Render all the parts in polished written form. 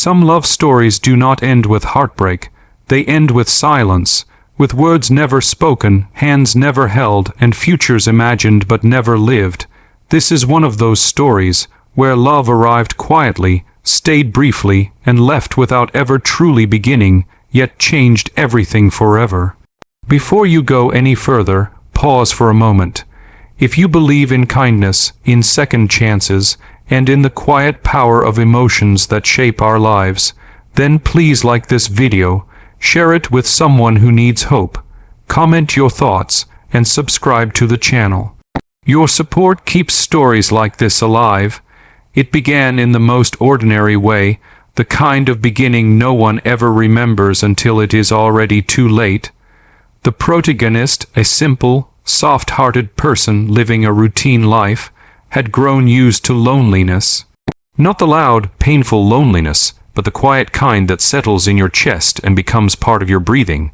Some love stories do not end with heartbreak. They end with silence, with words never spoken, hands never held, and futures imagined but never lived. This is one of those stories where love arrived quietly, stayed briefly, and left without ever truly beginning, yet changed everything forever. Before you go any further, pause for a moment. If you believe in kindness, in second chances, and in the quiet power of emotions that shape our lives, then please like this video, share it with someone who needs hope, comment your thoughts, and subscribe to the channel. Your support keeps stories like this alive. It began in the most ordinary way, the kind of beginning no one ever remembers until it is already too late. The protagonist, a simple, soft-hearted person living a routine life, had grown used to loneliness. Not the loud, painful loneliness, but the quiet kind that settles in your chest and becomes part of your breathing.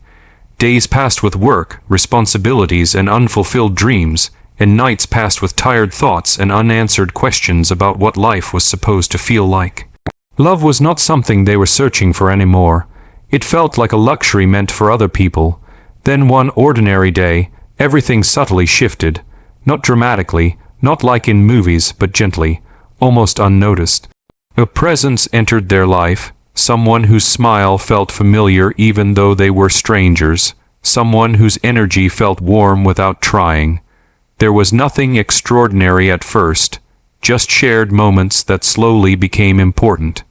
Days passed with work, responsibilities, and unfulfilled dreams, and nights passed with tired thoughts and unanswered questions about what life was supposed to feel like. Love was not something they were searching for anymore. It felt like a luxury meant for other people. Then one ordinary day, everything subtly shifted, not dramatically, not like in movies, but gently, almost unnoticed. A presence entered their life, someone whose smile felt familiar even though they were strangers, someone whose energy felt warm without trying. There was nothing extraordinary at first, just shared moments that slowly became important.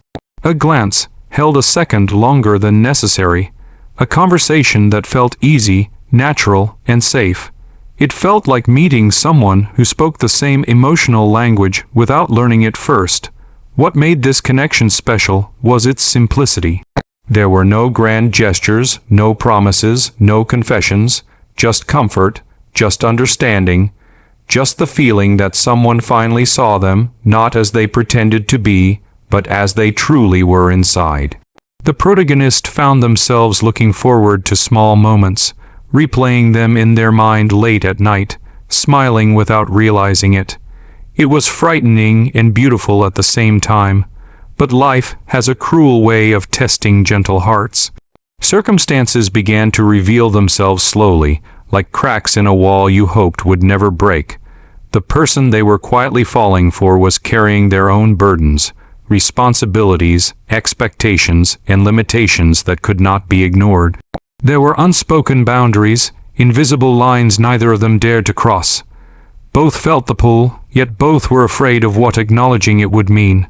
A glance held a second longer than necessary, a conversation that felt easy, natural, and safe. It felt like meeting someone who spoke the same emotional language without learning it first. What made this connection special was its simplicity. There were no grand gestures, no promises, no confessions, just comfort, just understanding, just the feeling that someone finally saw them, not as they pretended to be, but as they truly were inside. The protagonist found themselves looking forward to small moments, replaying them in their mind late at night, smiling without realizing it. It was frightening and beautiful at the same time, but life has a cruel way of testing gentle hearts. Circumstances began to reveal themselves slowly, like cracks in a wall you hoped would never break. The person they were quietly falling for was carrying their own burdens, responsibilities, expectations, and limitations that could not be ignored. There were unspoken boundaries, invisible lines neither of them dared to cross. Both felt the pull, yet both were afraid of what acknowledging it would mean.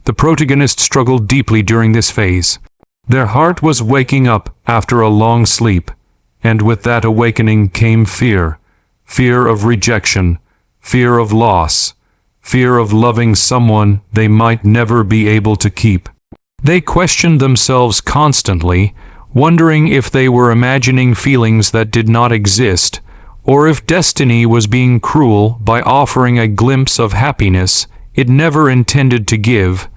The protagonist struggled deeply during this phase. Their heart was waking up after a long sleep, and with that awakening came fear. Fear of rejection, fear of loss, fear of loving someone they might never be able to keep. They questioned themselves constantly, wondering if they were imagining feelings that did not exist, or if destiny was being cruel by offering a glimpse of happiness it never intended to give.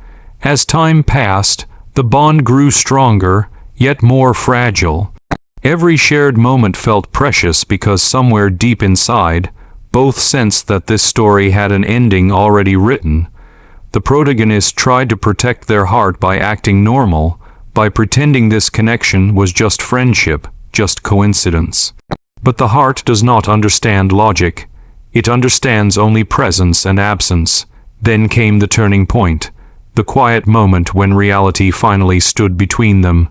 As time passed, the bond grew stronger, yet more fragile. Every shared moment felt precious because somewhere deep inside, both sensed that this story had an ending already written. The protagonist tried to protect their heart by acting normal, by pretending this connection was just friendship, just coincidence. But the heart does not understand logic. It understands only presence and absence. Then came the turning point, the quiet moment when reality finally stood between them.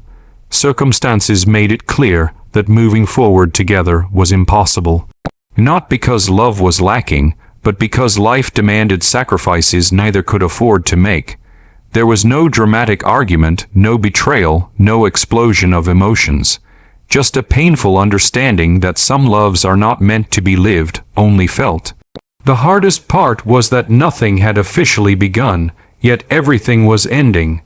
Circumstances made it clear that moving forward together was impossible. Not because love was lacking, but because life demanded sacrifices neither could afford to make. There was no dramatic argument, no betrayal, no explosion of emotions. Just a painful understanding that some loves are not meant to be lived, only felt. The hardest part was that nothing had officially begun, yet everything was ending.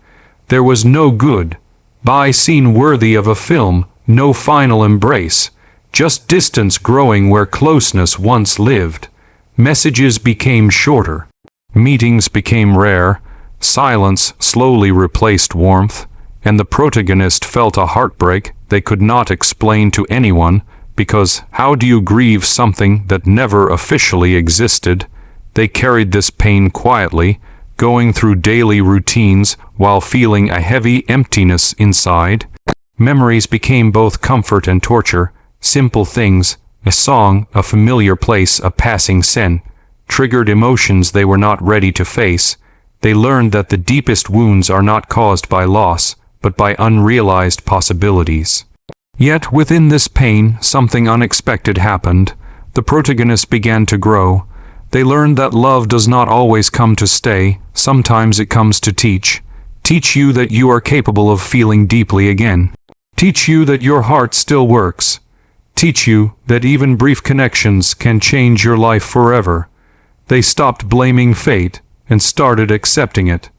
There was no goodbye scene worthy of a film, no final embrace, just distance growing where closeness once lived. Messages became shorter. Meetings became rare. Silence slowly replaced warmth, and the protagonist felt a heartbreak they could not explain to anyone, because how do you grieve something that never officially existed? They carried this pain quietly, going through daily routines while feeling a heavy emptiness inside. Memories became both comfort and torture. Simple things, a song, a familiar place, a passing scent, triggered emotions they were not ready to face. They learned that the deepest wounds are not caused by loss, but by unrealized possibilities. Yet within this pain, something unexpected happened. The protagonists began to grow. They learned that love does not always come to stay. Sometimes it comes to teach. Teach you that you are capable of feeling deeply again. Teach you that your heart still works. Teach you that even brief connections can change your life forever. They stopped blaming fate and started accepting it.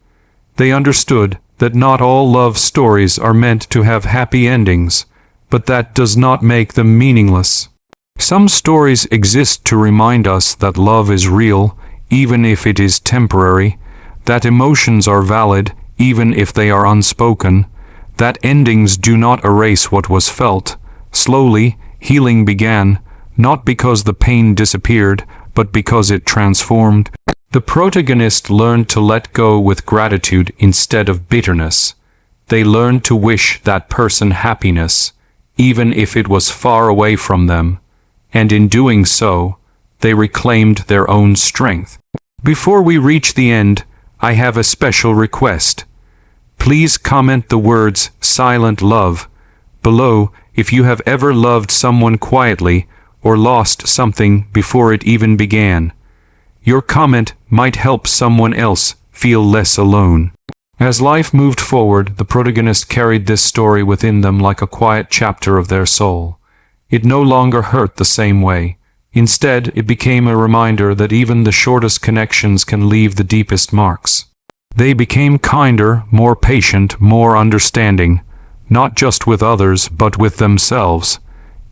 They understood that not all love stories are meant to have happy endings, but that does not make them meaningless. Some stories exist to remind us that love is real, even if it is temporary, that emotions are valid, even if they are unspoken, that endings do not erase what was felt. Slowly, healing began, not because the pain disappeared, but because it transformed. The protagonist learned to let go with gratitude instead of bitterness. They learned to wish that person happiness, even if it was far away from them, and in doing so, they reclaimed their own strength. Before we reach the end, I have a special request. Please comment the words "silent love" below if you have ever loved someone quietly or lost something before it even began. Your comment might help someone else feel less alone. As life moved forward, the protagonist carried this story within them like a quiet chapter of their soul. It no longer hurt the same way. Instead, it became a reminder that even the shortest connections can leave the deepest marks. They became kinder, more patient, more understanding, not just with others, but with themselves.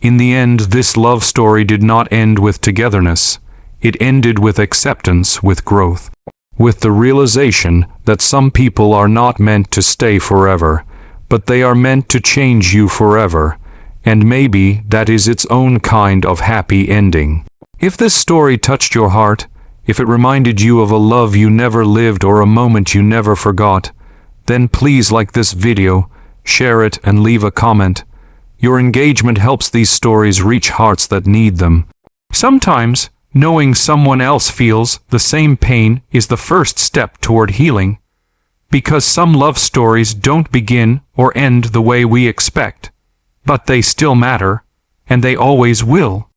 In the end, this love story did not end with togetherness. It ended with acceptance, with growth, with the realization that some people are not meant to stay forever, but they are meant to change you forever, and maybe that is its own kind of happy ending. If this story touched your heart, if it reminded you of a love you never lived or a moment you never forgot, then please like this video, share it, and leave a comment. Your engagement helps these stories reach hearts that need them. Sometimes, knowing someone else feels the same pain is the first step toward healing, because some love stories don't begin or end the way we expect, but they still matter, and they always will.